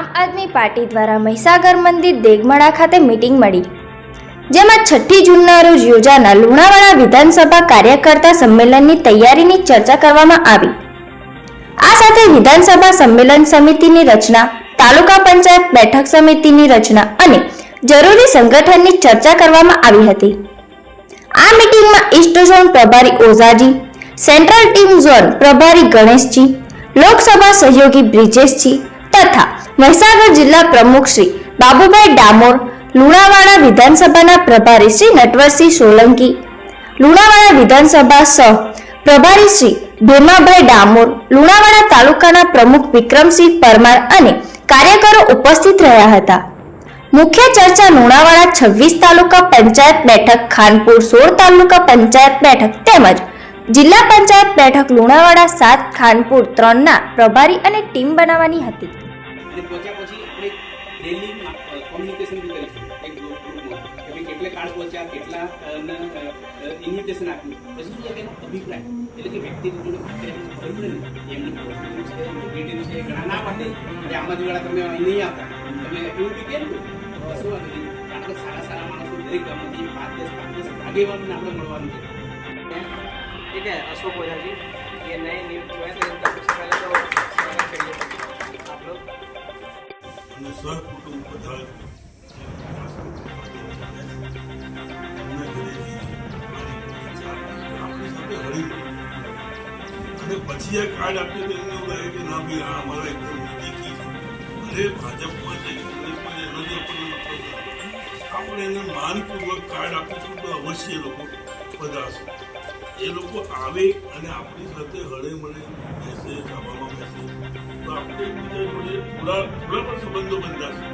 આમ આદમી પાર્ટી દ્વારા મહીસાગર મંદિર દેગમાળા ખાતે મીટિંગ મળી, જેમાં 6 જૂનના રોજ યોજાનાર લુણાવાડા વિધાનસભા કાર્યકર્તા સંમેલનની તૈયારીની ચર્ચા કરવામાં આવી। આ સાથે વિધાનસભા સંમેલન સમિતિની રચના, તાલુકા પંચાયત બેઠક સમિતિની રચના અને જરૂરી સંગઠનની ચર્ચા કરવામાં આવી હતી। આ મીટિંગમાં ઈસ્ટ ઝોન પ્રભારી ઓઝાજી, સેન્ટ્રલ ટીમ ઝોન પ્રભારી ગણેશજી, લોકસભા સહયોગી બ્રિજેશજી તથા મહીસાગર જિલ્લા પ્રમુખ શ્રી બાબુભાઈ ડામોર, લુણાવાડા વિધાનસભાના પ્રભારી શ્રી નટવરસિંહ સોલંકી, લુણાવાડા વિધાનસભા સહ પ્રભારી શ્રી ભીમાભાઈ ડામોર, લુણાવાડા તાલુકાના પ્રમુખ વિક્રમસિંહ પરમાર અને કાર્યકરો ઉપસ્થિત રહ્યા હતા। મુખ્ય ચર્ચા લુણાવાડા 26 તાલુકા પંચાયત બેઠક, ખાનપુર 16 તાલુકા પંચાયત બેઠક તેમજ જિલ્લા પંચાયત બેઠક લુણાવાડા 7, ખાનપુર 3 ના પ્રભારી અને ટીમ બનાવવાની હતી। ઇન્વિટેશન આપ્યું પછી શું કે અભિપ્રાય એટલે કે વ્યક્તિ ઘણા ના પાડે કે આમાંથી વાળા તમે અહીં નહીં આવતા, તમે એવું બી કેમ કશું આપણે સારા માણસો દરેક ગામમાંથી 5-10 આગેવાનોને આપણે મળવાનું છે। ठीक है, अशोक ओझा जी, ये नए नियुक्त हुए थे, इनका सबसे पहले तो स्वागत करिए आप लोग। પછી આ કાર્ડ આપ્યું તો એમને એવું લાગે કે ના ભાઈ આ અમારા એકદમ નજીકી છે, ભાજપમાં છે, કોંગ્રેસમાં છે, એનાથી આપણે એને માનપૂર્વક કાર્ડ આપીશું તો અવશ્ય એ લોકો પધારશે। એ લોકો આવે અને આપણી સાથે હળે મળે બેસે, સભામાં બેસે તો આપણે એકબીજા જોડે થોડા પણ સંબંધો બંધાશે।